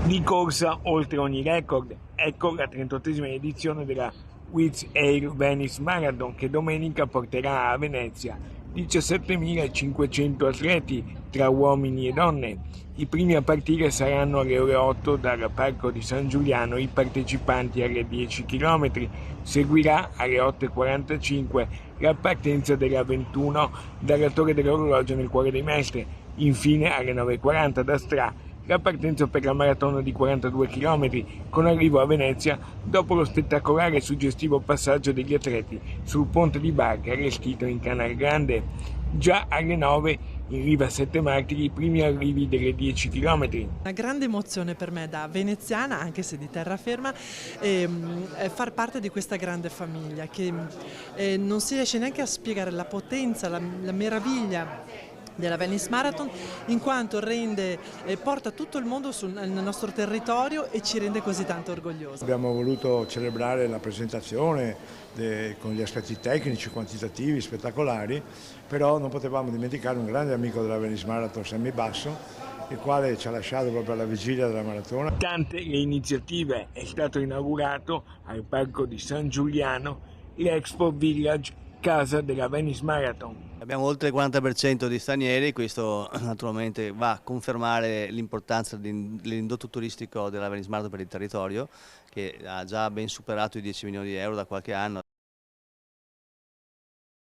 Di corsa oltre ogni record, ecco la 38esima edizione della Wizz Air Venice Marathon che domenica porterà a Venezia 17.500 atleti tra uomini e donne. I primi a partire saranno alle ore 8 dal Parco di San Giuliano, i partecipanti alle 10 km. Seguirà alle 8.45 la partenza della 21 dalla Torre dell'Orologio nel Cuore dei Maestri. Infine alle 9.40 da Stra la partenza per la maratona di 42 km con arrivo a Venezia dopo lo spettacolare e suggestivo passaggio degli atleti sul ponte di barca allestito in Canal Grande. Già alle 9 in riva a Sette Martiri i primi arrivi delle 10 km. Una grande emozione per me da veneziana, anche se di terraferma, far parte di questa grande famiglia che non si riesce neanche a spiegare la potenza, la meraviglia della Venice Marathon, in quanto porta tutto il mondo nel nostro territorio e ci rende così tanto orgogliosi. Abbiamo voluto celebrare la presentazione con gli aspetti tecnici, quantitativi, spettacolari, però non potevamo dimenticare un grande amico della Venice Marathon, Sammy Basso, il quale ci ha lasciato proprio alla vigilia della maratona. Tante le iniziative, è stato inaugurato al Parco di San Giuliano l'Expo Village, casa della Venice Marathon. Abbiamo oltre il 40% di stranieri, questo naturalmente va a confermare l'importanza dell'indotto turistico della Venice Marathon per il territorio, che ha già ben superato i 10 milioni di euro da qualche anno.